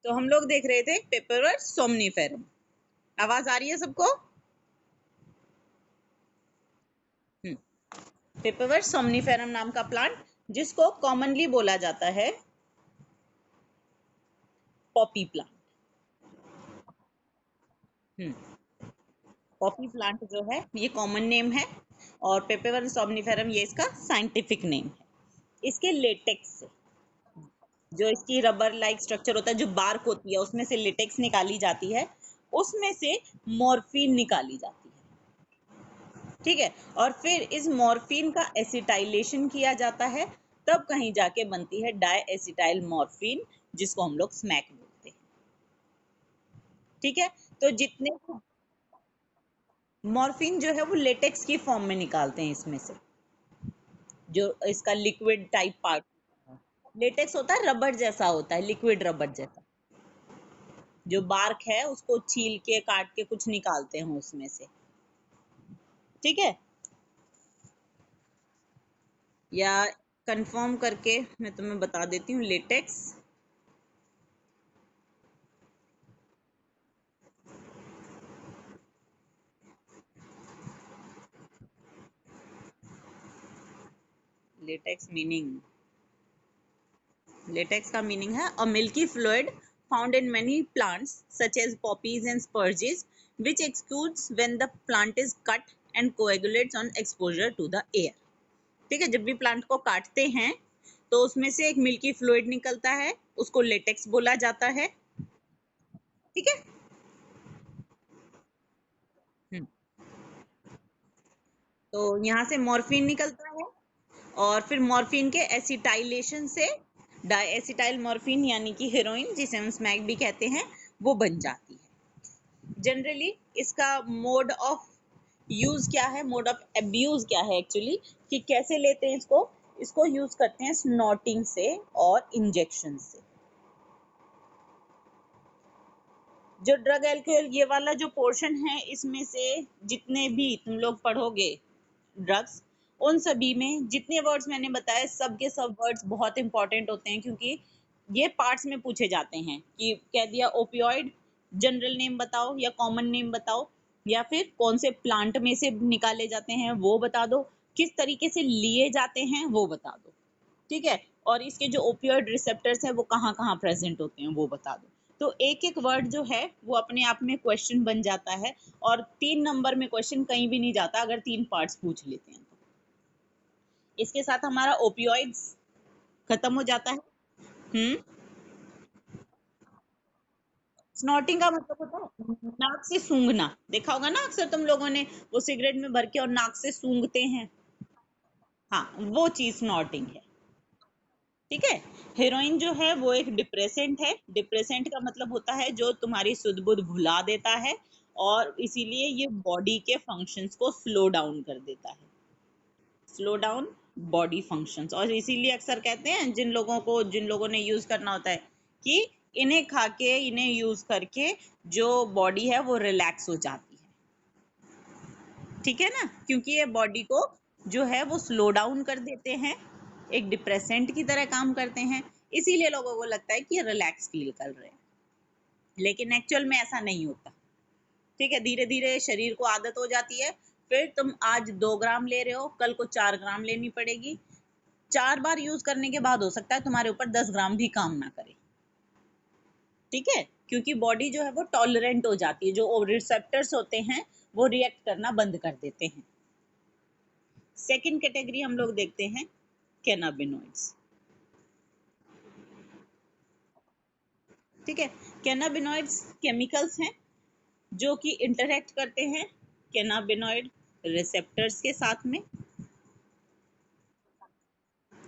तो हम लोग देख रहे थे पेपरवर सोमनीफेरम। आवाज आ रही है सबको? पेपरवर सोमनीफेरम नाम का प्लांट, जिसको कॉमनली बोला जाता है पॉपी प्लांट। पॉपी प्लांट जो है ये कॉमन नेम है, और पेपरवर सोमनीफेरम ये इसका साइंटिफिक नेम है। इसके लेटेक्स से, जो इसकी रबर लाइक स्ट्रक्चर होता है, जो बार्क होती है उसमें से लेटेक्स निकाली जाती है, उसमें से मॉर्फिन निकाली जाती है। ठीक है, और फिर इस मॉर्फिन का एसिटाइलेशन किया जाता है, तब कहीं जाके बनती है डाई एसिटाइल मॉर्फिन, जिसको हम लोग स्मैक बोलते हैं। ठीक है, तो जितने मॉर्फिन जो है वो लेटेक्स की फॉर्म में निकालते हैं इसमें से, जो इसका लिक्विड टाइप पार्ट। लेटेक्स होता है रबर जैसा, होता है लिक्विड रबर जैसा, जो बार्क है उसको छील के काट के कुछ निकालते हैं उसमें से। ठीक है, या कंफर्म करके मैं तुम्हें बता देती हूँ। लेटेक्स लेटेक्स मीनिंग, लेटेक्स का मीनिंग है a milky fluid found in many plants such as poppies and spurges, which exudes when the plant is cut and coagulates on exposure to the air। ठीक है, जब भी plant को काटते हैं तो उसमें से एक मिल्की फ्लूइड निकलता है, उसको लेटेक्स बोला जाता है। ठीक है, तो यहाँ से मॉर्फिन निकलता है, और फिर मॉर्फिन के एसिटाइलेशन से डाई एसिटाइल मॉर्फिन यानी कि हेरोइन, जिसे हम स्मैक भी कहते हैं, वो बन जाती है। जनरली इसका मोड ऑफ यूज क्या है, मोड ऑफ एब्यूज क्या है एक्चुअली, कि कैसे लेते हैं इसको। इसको यूज करते हैं स्नॉटिंग से और इंजेक्शन से। जो ड्रग एल्कोहल ये वाला जो पोर्शन है, इसमें से जितने भी तुम लोग पढ़ोगे ड्रग्स, उन सभी में जितने वर्ड्स मैंने बताए, सब के सब वर्ड्स बहुत इंपॉर्टेंट होते हैं, क्योंकि ये पार्ट्स में पूछे जाते हैं। कि कह दिया ओपियोइड, जनरल नेम बताओ या कॉमन नेम बताओ, या फिर कौन से प्लांट में से निकाले जाते हैं वो बता दो, किस तरीके से लिए जाते हैं वो बता दो। ठीक है, और इसके जो ओपियोइड रिसेप्टर्स हैं वो कहाँ कहाँ प्रेजेंट होते हैं वो बता दो। तो एक एक वर्ड जो है वो अपने आप में क्वेश्चन बन जाता है, और 3 नंबर में क्वेश्चन कहीं भी नहीं जाता अगर 3 पार्ट्स पूछ लेते हैं तो। इसके साथ हमारा ओपियोइड्स खत्म हो जाता है। हम्म स्नॉटिंग का मतलब होता है नाक से सूंघना। देखा होगा ना अक्सर तुम लोगों ने, वो सिगरेट में भर के और नाक से सूंघते हैं। हाँ, वो चीज स्नॉटिंग है। ठीक है, हेरोइन जो है वो एक डिप्रेसेंट है। डिप्रेसेंट का मतलब होता है जो तुम्हारी सुध बुध भुला देता है, और इसीलिए ये बॉडी के फंक्शंस को स्लो डाउन कर देता है। स्लो डाउन बॉडी फंक्शंस, और इसीलिए अक्सर कहते हैं जिन लोगों ने यूज करना होता है, कि इन्हें खा के, इन्हें यूज करके जो बॉडी है वो रिलैक्स हो जाती है। ठीक है ना, क्योंकि ये बॉडी को जो है वो स्लो डाउन कर देते हैं, एक डिप्रेसेंट की तरह काम करते हैं, इसीलिए लोगों को लगता है कि ये रिलैक्स फील कर रहे हैं, लेकिन एक्चुअल में ऐसा नहीं होता। ठीक है, धीरे धीरे शरीर को आदत हो जाती है, फिर तुम आज 2 ग्राम ले रहे हो, कल को 4 ग्राम लेनी पड़ेगी। 4 बार यूज करने के बाद हो सकता है तुम्हारे ऊपर 10 ग्राम भी काम ना करे। ठीक है, क्योंकि बॉडी जो है वो टॉलरेंट हो जाती है, जो रिसेप्टर्स होते हैं वो रिएक्ट करना बंद कर देते हैं। सेकंड कैटेगरी हम लोग देखते हैं कैनाबिनॉइड्स। ठीक है, कैनाबिनॉइड्स केमिकल्स हैं जो कि इंटरेक्ट करते हैं कैनाबिनॉइड रिसेप्टर्स के साथ में।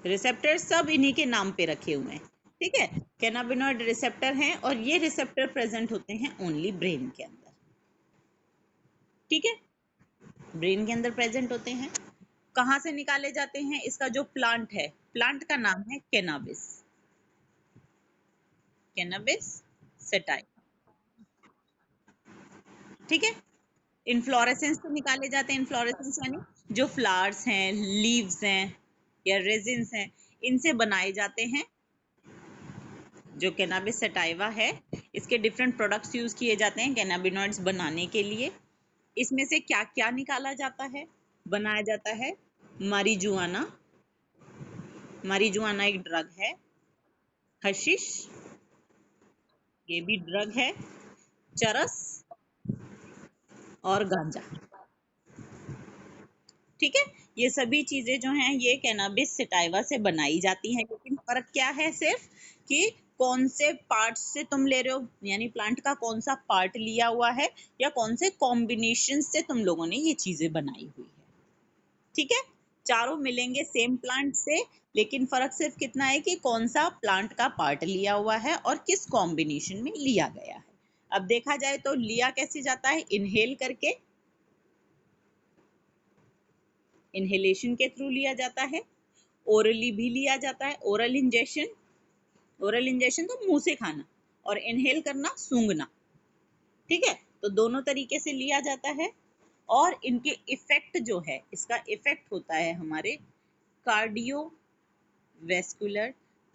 रिसेप्टर्स सब इन्हीं के नाम पे रखे हुए हैं। ठीक है, कैनाबिनॉइड रिसेप्टर हैं, और ये रिसेप्टर प्रेजेंट होते हैं ओनली ब्रेन के अंदर। ठीक है, ब्रेन के अंदर प्रेजेंट होते हैं। कहाँ से निकाले जाते हैं? इसका जो प्लांट है, प्लांट का नाम है कैनाबिस, कैनाबिस सेटाई। ठीक है, इनफ्लोरेसेंस से निकाले जाते हैं। इनफ्लोरेसेंस यानी जो फ्लावर्स हैं, लीव्स हैं या रेजिन्स हैं, इनसे बनाए जाते हैं जो कैनाबिस सटाइवा है, इसके डिफरेंट प्रोडक्ट्स यूज किए जाते हैं कैनाबिनॉइड्स बनाने के लिए। इसमें से क्या क्या निकाला जाता है, बनाया जाता है? मारिजुआना, मारिजुआना एक ड्रग है। हशीश, ये भी ड्रग है। चरस और गांजा। ठीक है, ये सभी चीजें जो हैं ये कैनाबिस सटाइवा से बनाई जाती हैं, लेकिन फर्क क्या है सिर्फ कि कौन से पार्ट से तुम ले रहे हो, यानी प्लांट का कौन सा पार्ट लिया हुआ है या कौन से कॉम्बिनेशन से तुम लोगों ने ये चीजें बनाई हुई है। ठीक है, चारों मिलेंगे सेम प्लांट से, लेकिन फर्क सिर्फ कितना है कि कौन सा प्लांट का पार्ट लिया हुआ है और किस कॉम्बिनेशन में लिया गया है। अब देखा जाए तो लिया कैसे जाता है, इनहेल करके, इनहेलेशन के थ्रू लिया जाता है। ओरली भी लिया जाता है, ओरल इंजेक्शन, ओरल इंजेक्शन तो मुंह से खाना, और इनहेल करना सूंघना। ठीक है, तो दोनों तरीके से लिया जाता है। और इनके इफेक्ट जो है, इसका इफेक्ट होता है हमारे कार्डियोवैस्कुलर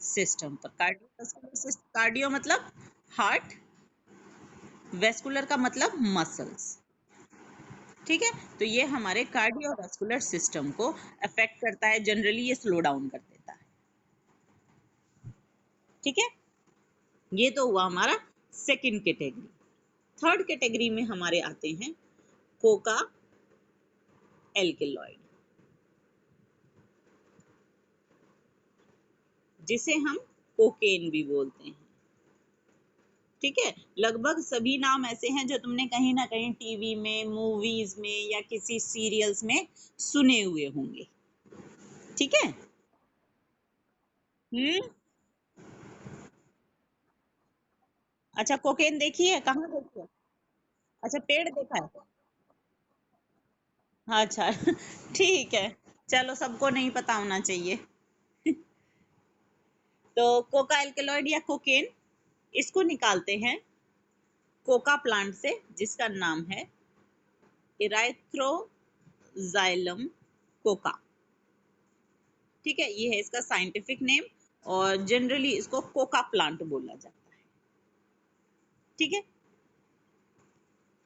सिस्टम पर। कार्डियोवैस्कुलर सिस्टम, कार्डियो मतलब हार्ट, वैस्कुलर का मतलब मसल्स। ठीक है, तो ये हमारे कार्डियोवैस्कुलर सिस्टम को अफेक्ट करता है, जनरली ये स्लो डाउन कर देता है। ठीक है, ये तो हुआ हमारा सेकंड कैटेगरी। थर्ड कैटेगरी में हमारे आते हैं कोका एल्केलॉइड, जिसे हम कोकेन भी बोलते हैं। ठीक है, लगभग सभी नाम ऐसे हैं जो तुमने कहीं ना कहीं टीवी में, मूवीज में या किसी सीरियल्स में सुने हुए होंगे। ठीक है। हम्म। अच्छा, कोकेन देखी है, कहाँ देखी है? अच्छा, पेड़ देखा है। अच्छा ठीक है, चलो सबको नहीं पता होना चाहिए। तो कोका एल्केलॉइड या कोकेन, इसको निकालते हैं कोका प्लांट से, जिसका नाम है इराइथ्रोजाइलम कोका। ठीक है, ये है इसका साइंटिफिक नेम, और जनरली इसको कोका प्लांट बोला जाता है। ठीक है,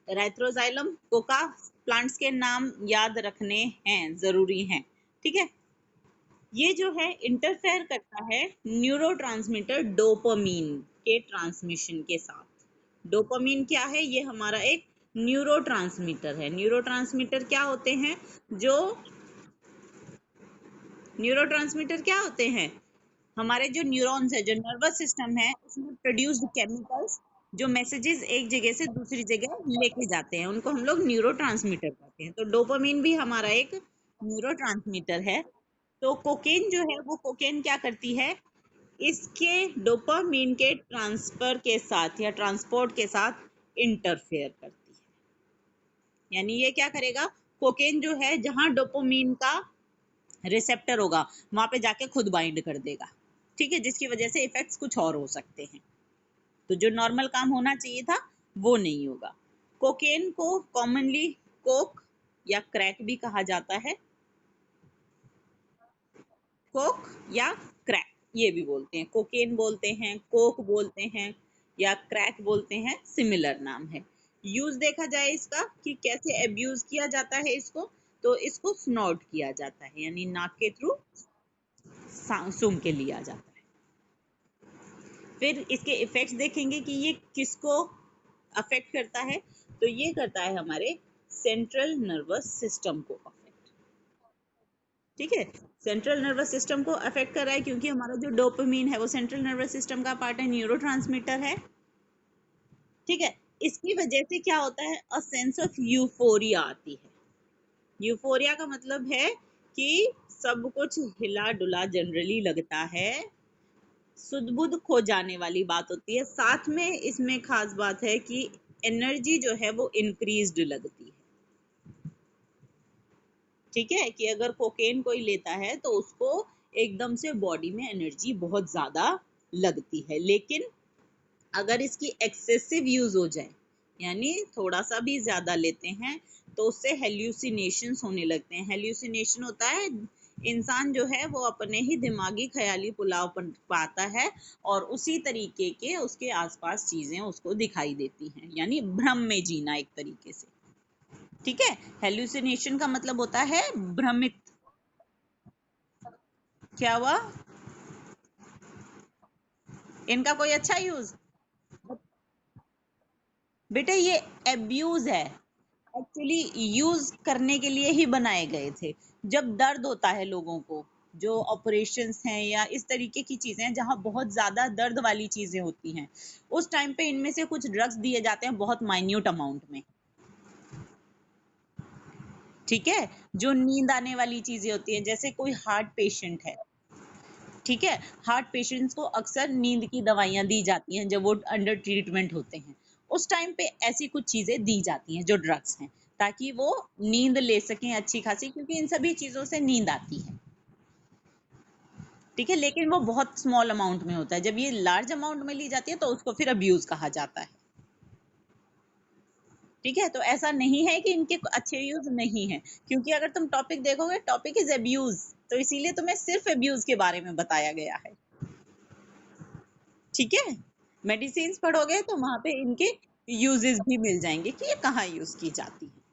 इराइथ्रोजाइलम कोका प्लांट्स के नाम याद रखने हैं, जरूरी हैं। ठीक है, ये जो है इंटरफेयर करता है न्यूरोट्रांसमीटर डोपामीन के ट्रांसमिशन के साथ। डोपामीन क्या है? ये हमारा एक न्यूरोट्रांसमीटर है। न्यूरोट्रांसमीटर क्या होते हैं? जो न्यूरोट्रांसमीटर क्या होते हैं? हमारे जो न्यूरॉन्स है, जो नर्वस सिस्टम है, उसमें प्रोड्यूस्ड केमिकल्स जो मैसेजेस एक जगह से दूसरी जगह लेके जाते हैं, उनको हम लोग न्यूरोट्रांसमीटर कहते हैं। तो डोपामीन भी हमारा एक न्यूरोट्रांसमीटर है। तो कोकेन जो है, वो कोकेन क्या करती है, इसके डोपामीन के ट्रांसफर के साथ या ट्रांसपोर्ट के साथ इंटरफेयर करती है। यानी ये क्या करेगा, कोकेन जो है जहां डोपामीन का रिसेप्टर होगा वहां पे जाके खुद बाइंड कर देगा। ठीक है, जिसकी वजह से इफेक्ट्स कुछ और हो सकते हैं। तो जो नॉर्मल काम होना चाहिए था वो नहीं होगा। कोकेन को कॉमनली कोक या क्रैक भी कहा जाता है। कोक या क्रैक ये भी बोलते हैं, कोकेन बोलते हैं, कोक बोलते हैं या क्रैक बोलते हैं, सिमिलर नाम है। यूज देखा जाए इसका कि कैसे अब्यूज किया जाता है इसको, तो इसको स्नॉट किया जाता है, यानी नाक के थ्रू सूंघ के लिया जाता है। फिर इसके इफेक्ट्स देखेंगे कि ये किसको अफेक्ट करता है, तो ये करता है हमारे सेंट्रल नर्वस सिस्टम को अफेक्ट। ठीक है, सेंट्रल नर्वस सिस्टम को अफेक्ट कर रहा है क्योंकि हमारा जो डोपामीन है वो सेंट्रल नर्वस सिस्टम का पार्ट है, न्यूरोट्रांसमीटर है। ठीक है, इसकी वजह से क्या होता है, अ सेंस ऑफ यूफोरिया आती है। यूफोरिया का मतलब है कि सब कुछ हिला डुला जनरली लगता है, सुध बुध खो जाने वाली बात होती है। साथ में इसमें खास बात है कि एनर्जी जो है वो इंक्रीज्ड लगती है। ठीक है, कि अगर कोकेन कोई लेता है तो उसको एकदम से बॉडी में एनर्जी बहुत ज्यादा लगती है। लेकिन अगर इसकी एक्सेसिव यूज हो जाए, यानी थोड़ा सा भी ज्यादा लेते हैं, तो उससे हेल्यूसिनेशंस होने लगते हैं। हेल्यूसिनेशन होता है इंसान जो है वो अपने ही दिमागी ख्याली पुलाव पाता है और उसी तरीके के उसके आसपास चीजें उसको दिखाई देती हैं, यानी भ्रम में जीना एक तरीके से। ठीक है, हेल्यूसिनेशन का मतलब होता है भ्रमित। क्या हुआ? इनका कोई अच्छा यूज? बेटे ये एब्यूज है, एक्चुअली यूज करने के लिए ही बनाए गए थे। जब दर्द होता है लोगों को, जो ऑपरेशंस हैं या इस तरीके की चीजें हैं जहां बहुत ज्यादा दर्द वाली चीजें होती हैं, उस टाइम पे इनमें से कुछ ड्रग्स दिए जाते हैं बहुत माइन्यूट अमाउंट में। ठीक है, जो नींद आने वाली चीजें होती हैं, जैसे कोई हार्ट पेशेंट है, ठीक है, हार्ट पेशेंट्स को अक्सर नींद की दवाइयां दी जाती हैं जब वो अंडर ट्रीटमेंट होते हैं। उस टाइम पे ऐसी कुछ चीजें दी जाती हैं जो ड्रग्स हैं, ताकि वो नींद ले सकें अच्छी खासी, क्योंकि इन सभी चीजों से नींद आती है। ठीक है, लेकिन वो बहुत स्मॉल अमाउंट में होता है। जब ये लार्ज अमाउंट में ली जाती है तो उसको फिर अब्यूज कहा जाता है। ठीक है, तो ऐसा नहीं है कि इनके अच्छे यूज नहीं है, क्योंकि अगर तुम टॉपिक देखोगे, टॉपिक इज अब्यूज, तो इसीलिए तुम्हें सिर्फ अब्यूज के बारे में बताया गया है। ठीक है, मेडिसिन पढ़ोगे तो वहां पे इनके यूजेस भी मिल जाएंगे कि ये कहाँ यूज की जाती है।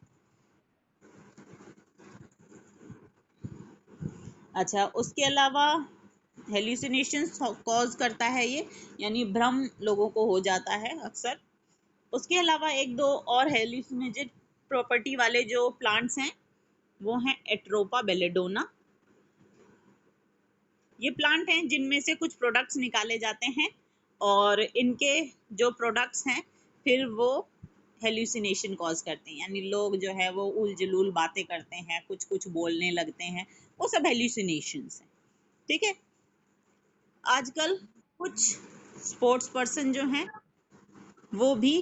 अच्छा, उसके अलावा हेल्यूसिनेशन कॉज करता है ये, यानी भ्रम लोगों को हो जाता है अक्सर। उसके अलावा एक दो और हेल्यूसिनेजेड प्रॉपर्टी वाले जो प्लांट्स हैं, वो हैं एट्रोपा बेलेडोना। ये प्लांट हैं जिनमें से कुछ प्रोडक्ट्स निकाले जाते हैं, और इनके जो प्रोडक्ट्स हैं फिर वो हेल्यूसिनेशन कॉज करते हैं, यानी लोग जो है वो उल जलूल बातें करते हैं, कुछ कुछ बोलने लगते हैं, वो सब हेल्यूसिनेशंस हैं। ठीक है, आजकल कुछ स्पोर्ट्स पर्सन जो हैं वो भी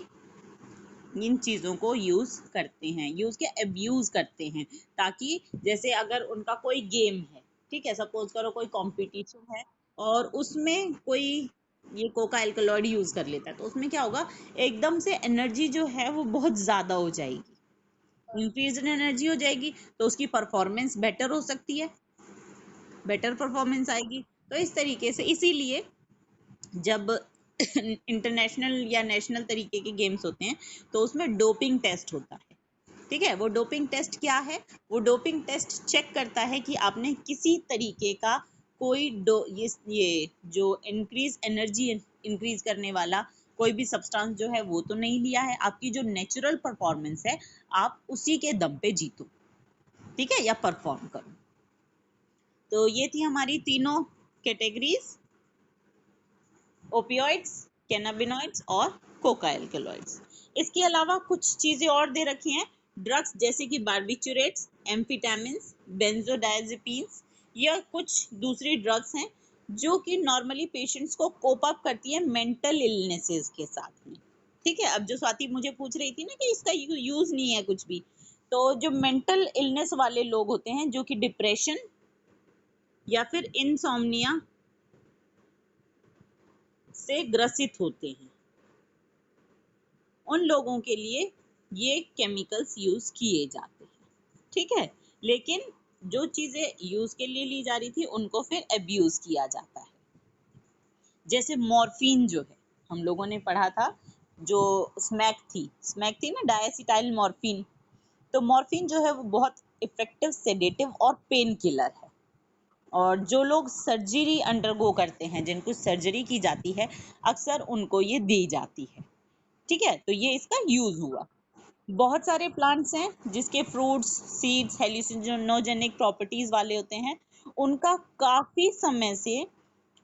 इन चीज़ों को यूज़ करते हैं, यूज़ के अब्यूज़ करते हैं, ताकि जैसे अगर उनका कोई गेम है, ठीक है, सपोज करो कोई कंपटीशन है और उसमें कोई ये कोका एल्कलॉइड यूज़ कर लेता है, तो उसमें क्या होगा, एकदम से एनर्जी जो है वो बहुत ज़्यादा हो जाएगी, इंक्रीज इन एनर्जी हो जाएगी, तो उसकी परफॉर्मेंस बेटर हो सकती है, बेटर परफॉर्मेंस आएगी। तो इस तरीके से, इसीलिए जब इंटरनेशनल या नेशनल तरीके के गेम्स होते हैं तो उसमें डोपिंग टेस्ट होता है। ठीक है, वो डोपिंग टेस्ट क्या है? वो डोपिंग टेस्ट चेक करता है कि आपने किसी तरीके का कोई ये जो इंक्रीज एनर्जी इंक्रीज करने वाला कोई भी सब्सटेंस जो है वो तो नहीं लिया है, आपकी जो नेचुरल परफॉर्मेंस है आप उसी के दम पे जीतो, ठीक है, या परफॉर्म करो। तो ये थी हमारी तीनों कैटेगरीज, ओपियोइड्स, कैनाबिनॉइड्स और कोका एल्कलॉइड्स। इसके अलावा कुछ चीजें और दे रखी हैं, ड्रग्स जैसे कि बार्बिचुरेट्स, एम्फिटामिन्स, बेंजोडायजेपिन्स, या कुछ दूसरी ड्रग्स हैं जो कि नॉर्मली पेशेंट्स को कोप अप करती है मेंटल इलनेसेस के साथ में। ठीक है, अब जो स्वाति मुझे पूछ रही थी ना कि इसका यूज नहीं है कुछ भी, तो जो मेंटल इलनेस वाले लोग होते हैं, जो कि डिप्रेशन या फिर इंसोम्निया से ग्रसित होते हैं, उन लोगों के लिए ये केमिकल्स यूज किए जाते हैं। ठीक है, लेकिन जो चीजें यूज के लिए ली जा रही थी उनको फिर अब्यूज किया जाता है। जैसे मॉर्फिन जो है, हम लोगों ने पढ़ा था, जो स्मैक थी ना, डायसिटाइल मॉर्फिन। तो मॉर्फिन जो है वो बहुत इफेक्टिव सेडेटिव और पेन किलर है, और जो लोग सर्जरी अंडरगो करते हैं, जिनको सर्जरी की जाती है, अक्सर उनको ये दी जाती है। ठीक है, तो ये इसका यूज हुआ। बहुत सारे प्लांट्स हैं जिसके फ्रूट्स, सीड्स हेल्यूसिनोजेनिक प्रॉपर्टीज वाले होते हैं, उनका काफी समय से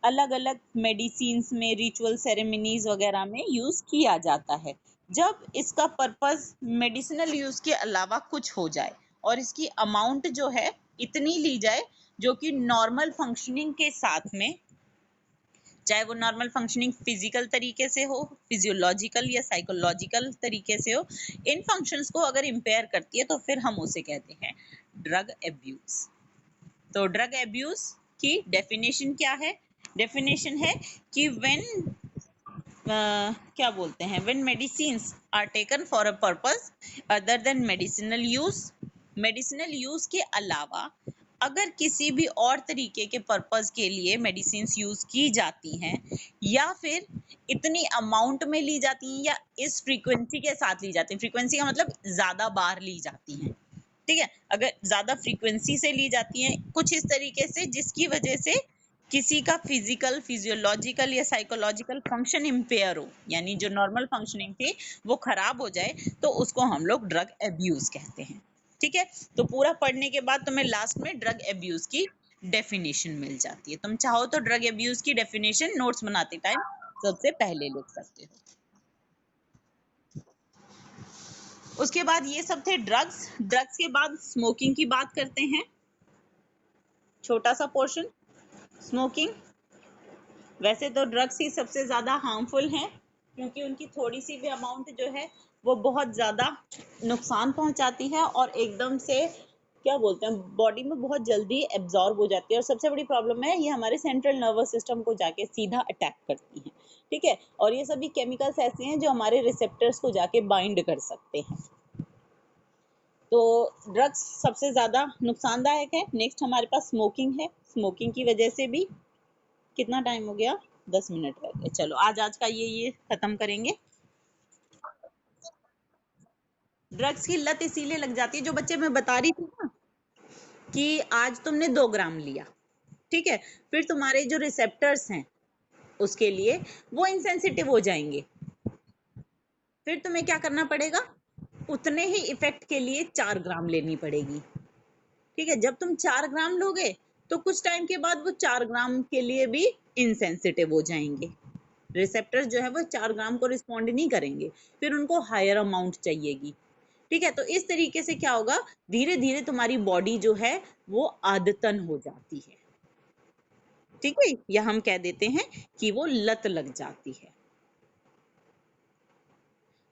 अलग अलग मेडिसिन्स में, रिचुअल सेरेमनीज वगैरह में यूज किया जाता है। जब इसका पर्पस मेडिसिनल यूज के अलावा कुछ हो जाए और इसकी अमाउंट जो है इतनी ली जाए जो कि नॉर्मल फंक्शनिंग के साथ में, चाहे वो नॉर्मल फंक्शनिंग फिजिकल तरीके से हो, फिजियोलॉजिकल या साइकोलॉजिकल तरीके से हो, इन फंक्शंस को अगर इम्पेयर करती है तो फिर हम उसे कहते हैं ड्रग एब्यूज। तो ड्रग एब्यूज की डेफिनेशन क्या है? डेफिनेशन है कि क्या बोलते हैं, when medicines are taken for a purpose other than medicinal use, medicinal use के अलावा अगर किसी भी और तरीके के पर्पस के लिए मेडिसिन यूज की जाती हैं या फिर इतनी अमाउंट में ली जाती हैं या इस फ्रीक्वेंसी के साथ ली जाती हैं, फ्रीक्वेंसी का मतलब ज्यादा बार ली जाती हैं, ठीक है, अगर ज्यादा फ्रीक्वेंसी से ली जाती हैं कुछ इस तरीके से जिसकी वजह से किसी का फिजिकल, फिजियोलॉजिकल या साइकोलॉजिकल फंक्शन इम्पेयर हो, यानी जो नॉर्मल फंक्शनिंग थी वो खराब हो जाए, तो उसको हम लोग ड्रग एब्यूज कहते हैं। ठीक है, तो पूरा पढ़ने के बाद तुम्हें लास्ट में ड्रग एब्यूज की डेफिनेशन मिल जाती है। तुम चाहो तो ड्रग एब्यूज की डेफिनेशन नोट्स बनाते टाइम सबसे पहले लिख सकते हो। उसके बाद ये सब थे ड्रग्स। ड्रग्स के बाद स्मोकिंग की बात करते हैं, छोटा सा पोर्शन। स्मोकिंग, वैसे तो ड्रग्स ही सबसे ज्यादा हार्मफुल हैं क्योंकि उनकी थोड़ी सी भी अमाउंट जो है वो बहुत ज्यादा नुकसान पहुंचाती है और एकदम से क्या बोलते हैं बॉडी में बहुत जल्दी एब्जॉर्ब हो जाती है, और सबसे बड़ी प्रॉब्लम है ये हमारे सेंट्रल नर्वस सिस्टम को जाके सीधा अटैक करती है। ठीक है, और ये सभी केमिकल्स ऐसे हैं जो हमारे रिसेप्टर्स को जाके बाइंड कर सकते हैं। तो ड्रग्स सबसे ज्यादा नुकसानदायक है। नेक्स्ट हमारे पास स्मोकिंग है। स्मोकिंग की वजह से भी, कितना टाइम हो गया, 10 मिनट रह गए। चलो आज का ये खत्म करेंगे। ड्रग्स की लत इसीलिए लग जाती है, जो बच्चे मैं बता रही थी ना कि आज तुमने 2 ग्राम लिया, ठीक है, फिर तुम्हारे जो रिसेप्टर्स हैं उसके लिए वो इंसेंसिटिव हो जाएंगे, फिर तुम्हें क्या करना पड़ेगा, उतने ही इफेक्ट के लिए 4 ग्राम लेनी पड़ेगी। ठीक है, जब तुम 4 ग्राम लोगे तो कुछ टाइम के बाद वो 4 ग्राम के लिए भी इनसेंसिटिव हो जाएंगे, रिसेप्टर्स जो है वो 4 ग्राम को रिस्पॉन्ड नहीं करेंगे, फिर उनको हायर अमाउंट चाहिएगी। ठीक है, तो इस तरीके से क्या होगा, धीरे धीरे तुम्हारी बॉडी जो है वो आदतन हो जाती है। ठीक है, या हम कह देते हैं कि वो लत लग जाती है।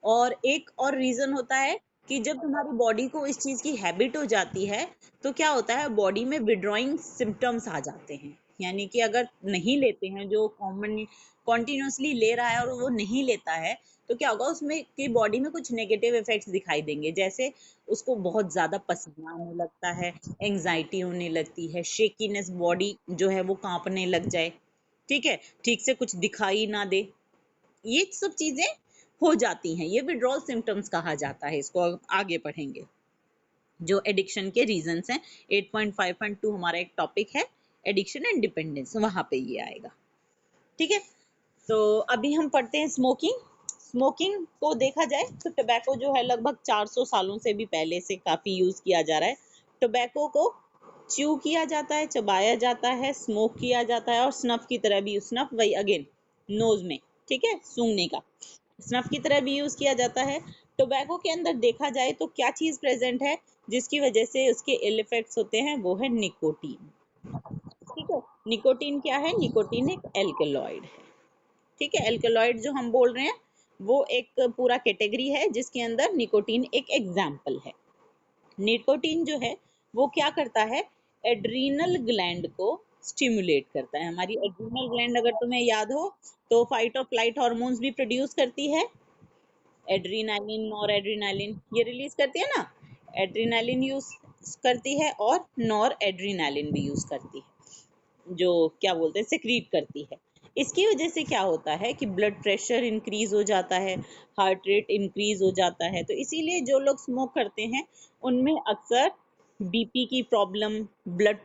और एक और रीजन होता है कि जब तुम्हारी बॉडी को इस चीज की हैबिट हो जाती है तो क्या होता है, बॉडी में विड्रॉइंग सिम्टम्स आ जाते हैं, यानी कि अगर नहीं लेते हैं, जो कॉमन कॉन्टिन्यूसली ले रहा है और वो नहीं लेता है, तो क्या होगा उसमें कि बॉडी में कुछ नेगेटिव इफेक्ट्स दिखाई देंगे, जैसे उसको बहुत ज्यादा पसीना आने लगता है, एंजाइटी होने लगती है, शेकीनेस, बॉडी जो है वो कांपने लग जाए, ठीक है, ठीक से कुछ दिखाई ना दे, ये सब चीजें हो जाती हैं, ये विड्रॉल सिम्टम्स कहा जाता है, इसको आगे पढ़ेंगे। जो एडिक्शन के रीजंस हैं, 8.5.2 हमारा एक टॉपिक है, एडिक्शन एंड डिपेंडेंस, वहां पे ये आएगा। ठीक है, तो अभी हम पढ़ते हैं स्मोकिंग। स्मोकिंग को देखा जाए तो टोबैको जो है लगभग 400 सालों से भी पहले से काफी यूज किया जा रहा है। टोबैको को च्यू किया जाता है, चबाया जाता है, स्मोक किया जाता है, और स्नफ की तरह भी, स्नफ वही अगेन नोज में, ठीक है, सूंघने का, स्नफ की तरह भी यूज किया जाता है। टोबैको के अंदर देखा जाए तो क्या चीज प्रेजेंट है जिसकी वजह से उसके इल इफेक्ट्स होते हैं, वो है निकोटीन। ठीक है, निकोटीन क्या है, निकोटीन एक एल्केलॉइड है। ठीक है, एल्केलॉइड जो हम बोल रहे हैं वो एक पूरा कैटेगरी है जिसके अंदर निकोटीन एक एग्जाम्पल है। निकोटीन जो है वो क्या करता है, एड्रीनल ग्लैंड को स्टिमुलेट करता है। हमारी एड्रीनल ग्लैंड अगर तुम्हें याद हो तो फाइट और फ्लाइट हार्मोन्स भी प्रोड्यूस करती है, एड्रीनालिन, नॉर एड्रीनालिन ये रिलीज करती है ना, एड्रीनालिन यूज करती है और नॉर एड्रीनालिन भी यूज करती है, जो क्या बोलते हैं सिक्रीट करती है। इसकी वजह से क्या होता है कि ब्लड प्रेशर इंक्रीज हो जाता है, हार्ट रेट इंक्रीज हो जाता है, तो इसीलिए जो लोग स्मोक करते हैं उनमें अक्सर बीपी की प्रॉब्लम,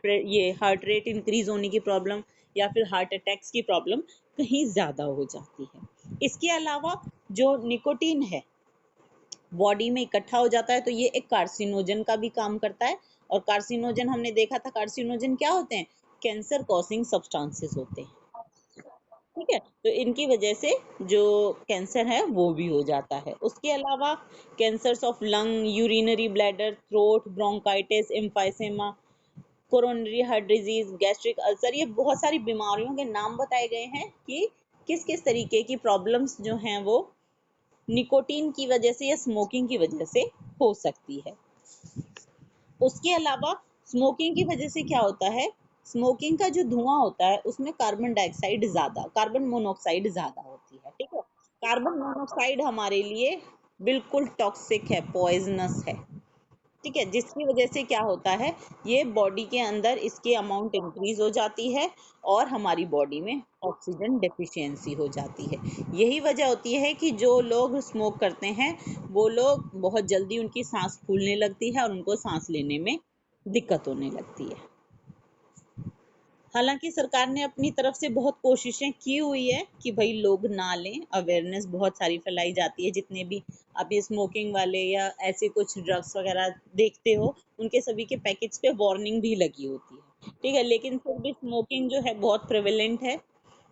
ये हार्ट रेट इंक्रीज होने की प्रॉब्लम या फिर हार्ट अटैक्स की प्रॉब्लम कहीं ज्यादा हो जाती है। इसके अलावा जो निकोटीन है बॉडी में इकट्ठा हो जाता है तो ये एक कार्सिनोजन का भी काम करता है, और कार्सिनोजन हमने देखा था, कार्सिनोजन क्या होते हैं, कैंसर कॉजिंग सब्सटेंसेस होते हैं। ठीक है, तो इनकी वजह से जो कैंसर है वो भी हो जाता है। उसके अलावा cancers of lung, urinary bladder, throat, bronchitis, emphysema, coronary heart disease, gastric ulcer, ये बहुत सारी बीमारियों के नाम बताए गए हैं कि किस किस तरीके की प्रॉब्लम्स जो हैं वो निकोटीन की वजह से या स्मोकिंग की वजह से हो सकती है। उसके अलावा स्मोकिंग की वजह से क्या होता है, स्मोकिंग का जो धुआं होता है उसमें कार्बन डाइऑक्साइड ज्यादा, कार्बन मोनोऑक्साइड ज्यादा होती है। ठीक है, कार्बन मोनोऑक्साइड हमारे लिए बिल्कुल टॉक्सिक है, पॉइजनस है। ठीक है, जिसकी वजह से क्या होता है, ये बॉडी के अंदर इसकी अमाउंट इंक्रीज हो जाती है और हमारी बॉडी में ऑक्सीजन डेफिशिएंसी हो जाती है। यही वजह होती है कि जो लोग स्मोक करते हैं वो लोग बहुत जल्दी उनकी सांस फूलने लगती है और उनको सांस लेने में दिक्कत होने लगती है। हालांकि सरकार ने अपनी तरफ से बहुत कोशिशें की हुई है कि भाई लोग ना लें, अवेयरनेस बहुत सारी फैलाई जाती है। जितने भी आप ये स्मोकिंग वाले या ऐसे कुछ ड्रग्स वगैरह देखते हो, उनके सभी के पैकेट्स पे वार्निंग भी लगी होती है, ठीक है, लेकिन फिर भी स्मोकिंग जो है बहुत प्रेवलेंट है।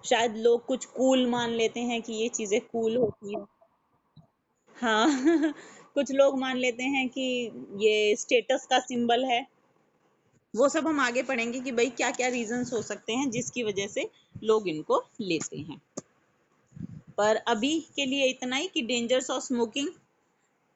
शायद लोग कुछ कूल मान लेते हैं कि ये चीजें कूल होती हैं। हाँ कुछ लोग मान लेते हैं कि ये स्टेटस का सिंबल है। वो सब हम आगे पढ़ेंगे कि भाई क्या क्या रीजंस हो सकते हैं जिसकी वजह से लोग इनको लेते हैं। पर अभी के लिए इतना ही कि डेंजर्स ऑफ स्मोकिंग,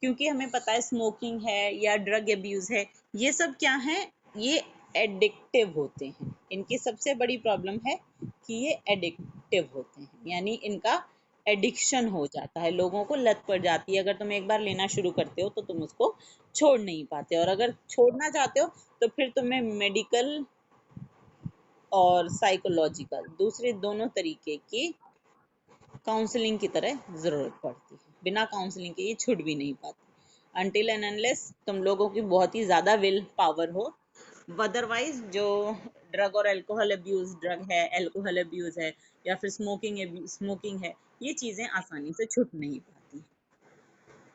क्योंकि हमें पता है स्मोकिंग है या ड्रग अब्यूज है, ये सब क्या है, ये एडिक्टिव होते हैं। इनकी सबसे बड़ी प्रॉब्लम है कि ये एडिक्टिव होते हैं, यानी इनका एडिक्शन हो जाता है, लोगों को लत पड़ जाती है। अगर तुम एक बार लेना शुरू करते हो तो तुम उसको छोड़ नहीं पाते, और अगर छोड़ना चाहते हो तो फिर तुम्हें मेडिकल और साइकोलॉजिकल दूसरे दोनों तरीके की काउंसलिंग की तरह ज़रूरत पड़ती है। बिना काउंसलिंग के ये छूट भी नहीं पाती, अनटिल एंड अनलेस तुम लोगों की बहुत ही ज़्यादा विल पावर हो। अदरवाइज जो ड्रग और अल्कोहल अब्यूज, ड्रग है, अल्कोहल अब्यूज है, या फिर स्मोकिंग है, ये चीज़ें आसानी से छूट नहीं पाती।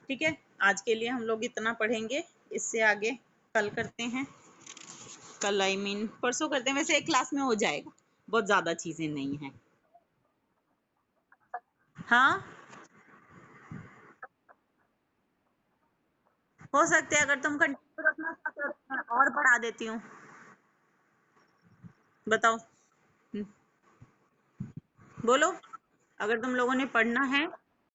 ठीक है, आज के लिए हम लोग इतना पढ़ेंगे। इससे आगे कल करते हैं, कल आई मीन परसों करते हैं। वैसे एक क्लास में हो जाएगा, बहुत ज़्यादा चीज़ें नहीं हैं। हाँ, हो सकते हैं, अगर तुम कंटिन्यू रखना चाहते हो तो मैं और बढ़ा देती हूँ। बताओ। बोलो, अगर तुम लोगों ने पढ़ना है